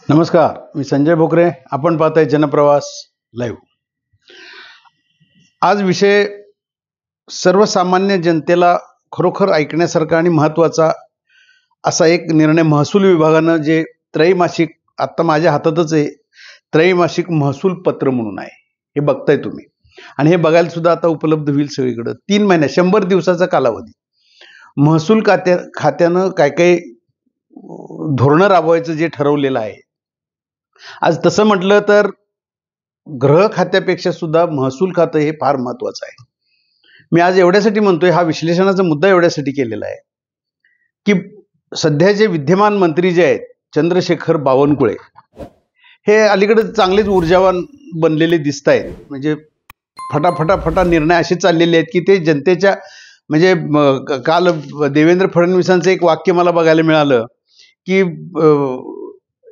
नमस्कार, मी संजय भोकरे. आपण पाहताय जनप्रवास लाईव्ह. आज विषय सर्वसामान्य जनतेला खरोखर ऐकण्यासारखा आणि महत्त्वाचा असा एक निर्णय महसूल विभागानं जे त्रैमासिक, आत्ता माझ्या हातातच आहे, त्रैमासिक महसूल पत्र म्हणून आहे. हे बघताय तुम्ही आणि हे बघायला सुद्धा आता उपलब्ध होईल सगळीकडं. 3 महिने 100 दिवसाचा कालावधी महसूल खात्यानं काय काय धोरणं राबवायचं जे ठरवलेलं आहे. आज तसं म्हटलं तर गृह खात्यापेक्षा सुद्धा महसूल खातं हे फार महत्वाचं आहे. मी आज एवढ्यासाठी म्हणतोय, हा विश्लेषणाचा मुद्दा एवढ्यासाठी केलेला आहे की सध्याचे विद्यमान मंत्री जे आहेत चंद्रशेखर बावनकुळे, हे अलीकडे चांगलेच ऊर्जावान बनलेले दिसत आहेत. म्हणजे फटाफटा निर्णय असे चाललेले आहेत की ते जनतेच्या, म्हणजे काल देवेंद्र फडणवीसांचं एक वाक्य मला बघायला मिळालं की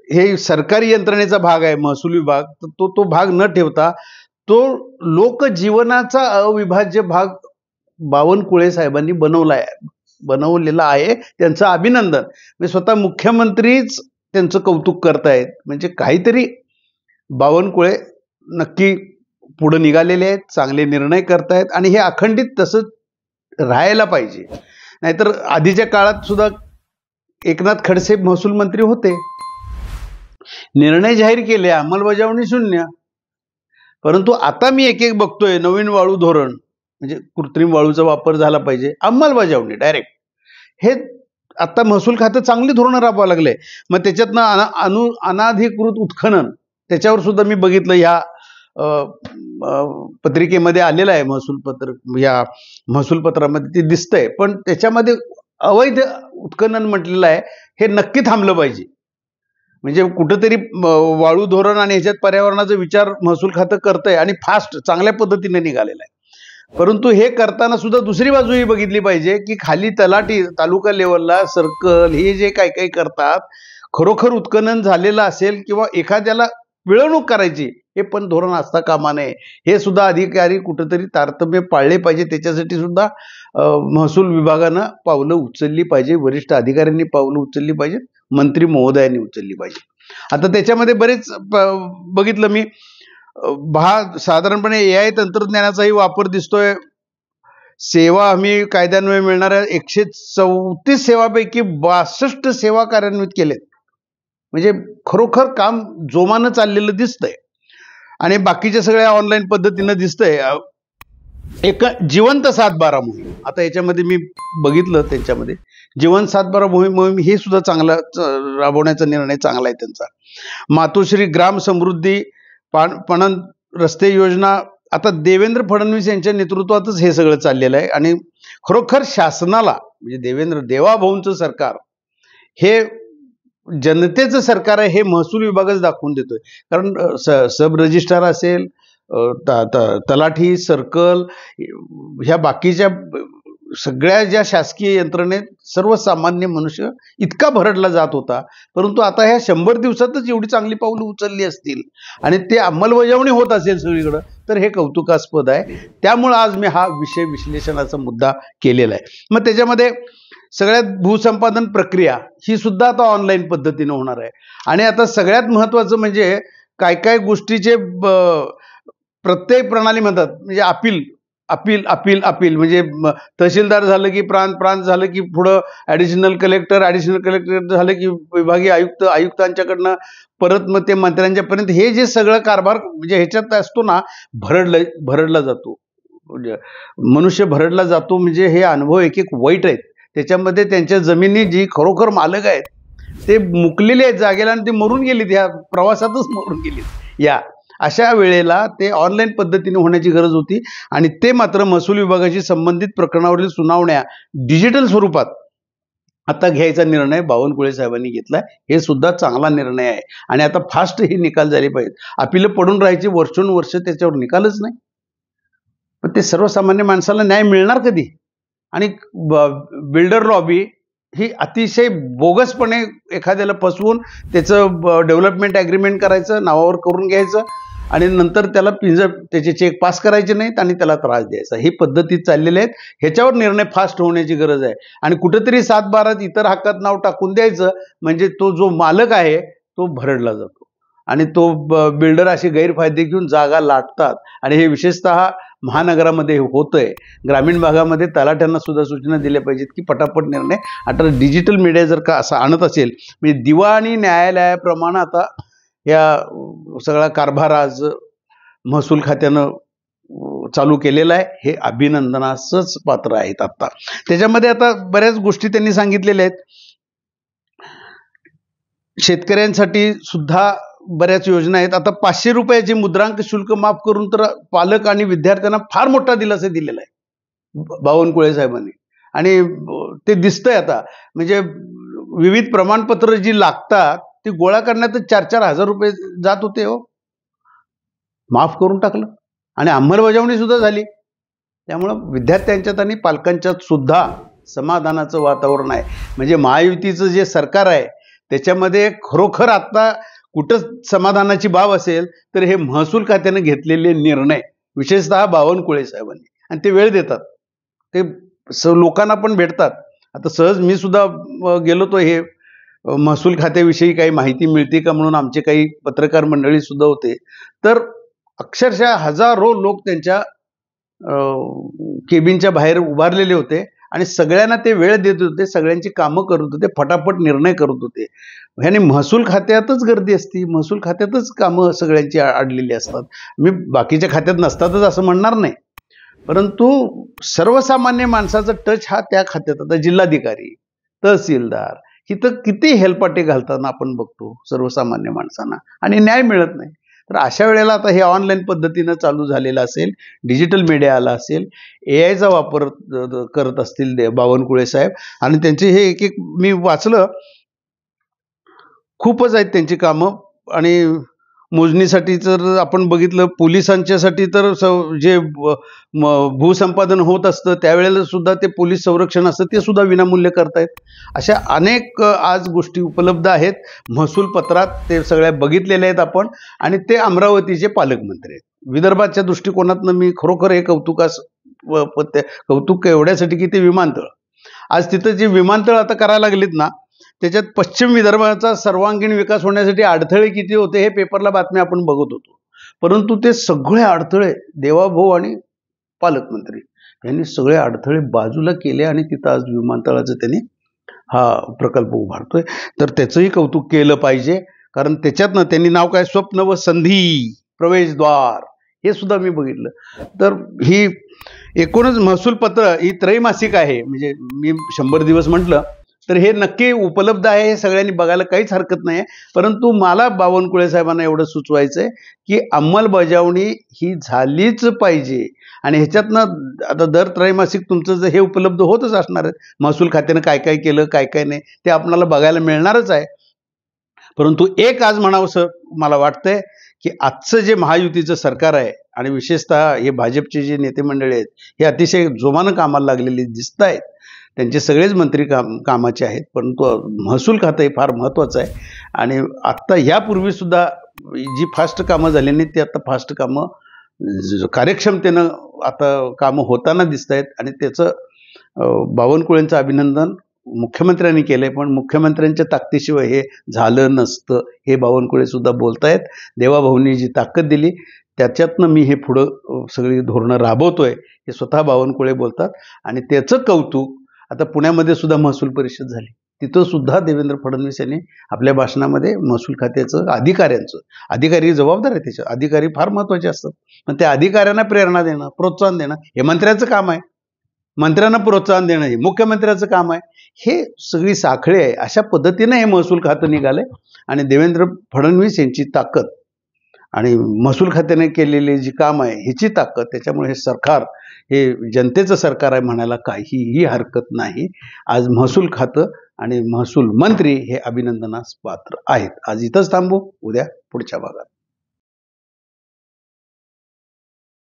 हे सरकारी यंत्रणेचा भाग आहे महसूल विभाग, तर तो भाग न ठेवता तो लोकजीवनाचा अविभाज्य भाग बावनकुळे साहेबांनी बनवलेला आहे. त्यांचं अभिनंदन. म्हणजे स्वतः मुख्यमंत्रीच त्यांचं कौतुक करतायत. म्हणजे काहीतरी बावनकुळे नक्की पुढे निघालेले आहेत, चांगले निर्णय करतायत आणि हे अखंडित तसंच राहायला पाहिजे. नाहीतर आधीच्या काळात सुद्धा एकनाथ खडसे महसूल मंत्री होते, निर्णय जाहीर केले, अंमलबजावणी शून्य. परंतु आता मी एक बघतोय, नवीन वाळू धोरण, म्हणजे कृत्रिम वाळूचा वापर झाला पाहिजे, अंमलबजावणी डायरेक्ट. हे आता महसूल खातं चांगली धोरणं राबवावं लागले. मग त्याच्यातनं अनाधिकृत उत्खनन, त्याच्यावर सुद्धा मी बघितलं ह्या पत्रिकेमध्ये आलेलं आहे. या महसूल पत्रामध्ये ते दिसतंय. पण त्याच्यामध्ये अवैध उत्खनन म्हटलेलं आहे. हे नक्की थांबलं पाहिजे. म्हणजे कुठंतरी वाळू धोरण आणि ह्याच्यात पर्यावरणाचा विचार महसूल खातं करतंय आणि फास्ट चांगल्या पद्धतीने निघालेला आहे. परंतु हे करताना सुद्धा दुसरी बाजूही बघितली पाहिजे की खाली तलाठी, तालुका लेवलला, सर्कल, हे जे काही करतात, खरोखर उत्खनन झालेलं असेल किंवा एखाद्याला पिळवणूक करायची, हे पण धोरण असता कामा नये. हे सुद्धा अधिकारी कुठंतरी तारतम्य पाळले पाहिजे. त्याच्यासाठी सुद्धा महसूल विभागानं पावलं उचलली पाहिजे, वरिष्ठ अधिकाऱ्यांनी पावलं उचलली पाहिजेत, मंत्री महोदयांनी उचलली पाहिजे. आता त्याच्यामध्ये बरेच बघितलं मी, साधारणपणे AI तंत्रज्ञानाचाही वापर दिसतोय. सेवा हमी कायद्यान्वये मिळणाऱ्या 134 सेवापैकी 62 सेवा कार्यान्वित केलेत. म्हणजे खरोखर काम जोमानं चाललेलं दिसतंय आणि बाकीच्या सगळ्या ऑनलाईन पद्धतीनं दिसतंय. एक जिवंत 7/12 मोहीम, आता याच्यामध्ये मी बघितलं, त्यांच्यामध्ये जिवंत 7/12 मोहीम हे सुद्धा चांगला राबवण्याचा निर्णय चांगला आहे त्यांचा. मातोश्री ग्राम समृद्धी, पणन रस्ते योजना, आता देवेंद्र फडणवीस यांच्या नेतृत्वातच हे सगळं चाललेलं आहे. आणि खरोखर शासनाला, म्हणजे देवाभाऊंचं सरकार हे जनतेचं सरकार आहे, हे महसूल विभागच दाखवून देतोय. कारण सब रजिस्ट्रार असेल, तलाठी, सर्कल, ह्या बाकीच्या सगळ्या ज्या शासकीय यंत्रणेत सर्वसामान्य मनुष्य इतका भरडला जात होता. परंतु आता ह्या 100 दिवसातच एवढी चांगली पावलं उचलली असतील आणि ते अंमलबजावणी होत असेल सगळीकडं, तर हे कौतुकास्पद आहे. त्यामुळं आज मी हा विषय विश्लेषणाचा मुद्दा केलेला आहे. मग त्याच्यामध्ये सगळ्यात भूसंपादन प्रक्रिया ही सुद्धा आता ऑनलाईन पद्धतीने होणार आहे. आणि आता सगळ्यात महत्त्वाचं म्हणजे काय गोष्टीचे प्रत्येक प्रणाली म्हणतात, म्हणजे अपील, म्हणजे तहसीलदार झालं की प्रांत झालं की पुढं ॲडिशनल कलेक्टर झालं की विभागीय आयुक्तांच्याकडनं परत मग ते मंत्र्यांच्यापर्यंत, हे जे सगळं कारभार म्हणजे ह्याच्यात असतो ना, भरडला जातो, मनुष्य भरडला जातो. म्हणजे हे अनुभव एक वाईट आहेत. त्याच्यामध्ये त्यांच्या जमिनी जी खरोखर मालक आहेत ते मुकलेले आहेत जागेला आणि ते मरून गेलेत, ह्या प्रवासातच मरून गेलेत. या अशा वेळेला ते ऑनलाईन पद्धतीने होण्याची गरज होती आणि ते मात्र महसूल विभागाशी संबंधित प्रकरणावरील सुनावण्या डिजिटल स्वरूपात आता घ्यायचा निर्णय बावनकुळे साहेबांनी घेतला. हे सुद्धा चांगला निर्णय आहे आणि आता फास्ट हे निकाल झाले पाहिजेत. अपील पडून राहायचे वर्षोनवर्ष, त्याच्यावर निकालच नाही. पण ते सर्वसामान्य माणसाला न्याय मिळणार कधी? आणि बिल्डर लॉबी ही अतिशय बोगसपणे एखाद्याला फसवून त्याचं डेव्हलपमेंट ॲग्रीमेंट करायचं, नावावर करून घ्यायचं आणि नंतर त्याला त्याचे चेक पास करायचे नाहीत आणि त्याला त्रास द्यायचा, ही पद्धती चाललेल्या आहेत. ह्याच्यावर निर्णय फास्ट होण्याची गरज आहे. आणि कुठेतरी 7/12 इतर हक्कात नाव टाकून द्यायचं, म्हणजे तो जो मालक आहे तो भरडला जातो आणि तो बिल्डर असे गैरफायदे घेऊन जागा लाटतात आणि हे विशेषतः महानगरामध्ये होतंय. ग्रामीण भागामध्ये तलाट्यांना सुद्धा सूचना दिल्या पाहिजेत की पटापट निर्णय. आता डिजिटल मीडिया जर का असं आणत असेल म्हणजे दिवाणी न्यायालयाप्रमाणे आता या सगळा कारभार आज महसूल खात्यानं चालू केलेला आहे. हे अभिनंदनाचंच पात्र आहेत. आता त्याच्यामध्ये आता बऱ्याच गोष्टी त्यांनी सांगितलेल्या आहेत. शेतकऱ्यांसाठी सुद्धा बऱ्याच योजना आहेत. आता 500 रुपयाची मुद्रांक शुल्क माफ करून तर पालक आणि विद्यार्थ्यांना फार मोठा दिलासा दिलेला आहे बावनकुळे साहेबांनी आणि ते दिसतंय आता. म्हणजे विविध प्रमाणपत्र जी लागतात ती गोळा करण्यात 4-4 हजार रुपये जात होते हो. माफ करून टाकलं आणि अंमलबजावणी सुद्धा झाली. त्यामुळं विद्यार्थ्यांच्यात आणि पालकांच्यात सुद्धा समाधानाचं वातावरण आहे. म्हणजे महायुतीचं जे सरकार आहे त्याच्यामध्ये खरोखर आता कुठं समाधानाची बाब असेल तर हे महसूल खात्याने घेतलेले निर्णय, विशेषतः बावनकुळे साहेबांनी, आणि ते वेळ देतात, ते लोकांना पण भेटतात. आता सहज मी सुद्धा गेलो तो हे महसूल खात्याविषयी काही माहिती मिळते का म्हणून आमचे काही पत्रकार मंडळी सुद्धा होते. तर अक्षरशः हजारो लोक त्यांच्या केबिनच्या बाहेर उभारलेले होते आणि सगळ्यांना ते वेळ देत होते, सगळ्यांची कामं करत होते, फटाफट निर्णय करत होते. ह्याने महसूल खात्यातच गर्दी असते, महसूल खात्यातच कामं सगळ्यांची अडलेली असतात. मी बाकीच्या खात्यात नसतातच असं म्हणणार नाही, परंतु सर्वसामान्य माणसाचा टच हा त्या खात्यात. आता जिल्हाधिकारी, तहसीलदार इथं किती हेलपाटे घालताना आपण बघतो सर्वसामान्य माणसांना आणि न्याय मिळत नाही. तर अशा वेळेला आता हे ऑनलाईन पद्धतीनं चालू झालेलं असेल, डिजिटल मीडिया आला असेल, AI चा वापर करत असतील बावनकुळे साहेब आणि त्यांचे हे एक एक मी वाचलं, खूपच आहेत त्यांची कामं. आणि मोजणीसाठी जर आपण बघितलं, पोलिसांच्यासाठी तर जे भूसंपादन होत असतं त्यावेळेला सुद्धा ते पोलीस संरक्षण असतं ते सुद्धा विनामूल्य करतायत. अशा अनेक आज गोष्टी उपलब्ध आहेत महसूल पत्रात, ते सगळ्या बघितलेल्या आहेत आपण. आणि ते अमरावतीचे पालकमंत्री आहेत. विदर्भाच्या दृष्टिकोनातनं मी खरोखर हे कौतुक एवढ्यासाठी की ते विमानतळ, आज तिथं जे विमानतळ आता करायला लागलेत ना, त्याच्यात पश्चिम विदर्भाचा सर्वांगीण विकास होण्यासाठी अडथळे किती होते हे पेपरला बातम्या आपण बघत होतो. परंतु ते सगळे अडथळे देवाभाऊ आणि पालकमंत्री यांनी सगळे अडथळे बाजूला केले आणि तिथं आज विमानतळाचं त्यांनी हा प्रकल्प उभारतोय. तर त्याचंही कौतुक केलं पाहिजे, कारण त्याच्यातनं त्यांनी नाव काय, स्वप्न व संधी प्रवेशद्वार, हे सुद्धा मी बघितलं. तर ही एकूणच महसूल पत्र ही त्रैमासिक आहे. म्हणजे मी 100 दिवस म्हटलं तर हे नक्की उपलब्ध आहे, हे सगळ्यांनी बघायला काहीच हरकत नाही आहे. परंतु मला बावनकुळे साहेबांना एवढं सुचवायचं आहे की अंमलबजावणी ही झालीच पाहिजे. आणि ह्याच्यातनं आता दर त्रैमासिक तुमचं जर हे उपलब्ध होतच असणार आहे, महसूल खात्यानं काय काय केलं काय काय नाही ते आपल्याला बघायला मिळणारच आहे. परंतु एक आज म्हणावंसं मला वाटतंय की आजचं जे महायुतीचं सरकार आहे आणि विशेषतः हे भाजपचे जे नेते मंडळी आहेत हे अतिशय जोमानं कामाला लागलेले दिसत आहेत. त्यांचे सगळेच मंत्री कामाचे आहेत, परंतु महसूल खातं हे फार महत्त्वाचं आहे. आणि आत्ता यापूर्वीसुद्धा जी फास्ट कामं झाली नाही ती आता फास्ट कामं कार्यक्षमतेनं आता कामं होताना दिसत आहेत. आणि त्याचं बावनकुळेंचं अभिनंदन मुख्यमंत्र्यांनी केलंय, पण मुख्यमंत्र्यांच्या ताकदीशिवाय हे झालं नसतं हे बावनकुळे सुद्धा बोलतायत. देवाभाऊंनी जी ताकद दिली त्याच्यातनं मी हे पुढं सगळी धोरणं राबवतोय हे स्वतः बावनकुळे बोलतात. आणि त्याचं कौतुक आता पुण्यामध्ये सुद्धा महसूल परिषद झाली, तिथं सुद्धा देवेंद्र फडणवीस यांनी आपल्या भाषणामध्ये महसूल खात्याचं अधिकारी जबाबदार आहे, त्याच्या अधिकारी फार महत्त्वाचे असतात, पण त्या अधिकाऱ्यांना प्रेरणा देणं, प्रोत्साहन देणं हे मंत्र्याचं काम आहे. मंत्र्यांना प्रोत्साहन देणं हे मुख्यमंत्र्याचं काम आहे. हे सगळी साखळी आहे. अशा पद्धतीनं हे महसूल खातं निघालंय. आणि देवेंद्र फडणवीस यांची ताकद आणि महसूल खात्याने केलेली जी काम आहे ह्याची ताकद, त्याच्यामुळे हे सरकार हे जनतेचं सरकार आहे म्हणायला काहीही हरकत नाही. आज महसूल खातं आणि महसूल मंत्री हे अभिनंदनास पात्र आहेत. आज इथंच थांबू, उद्या पुढच्या भागात.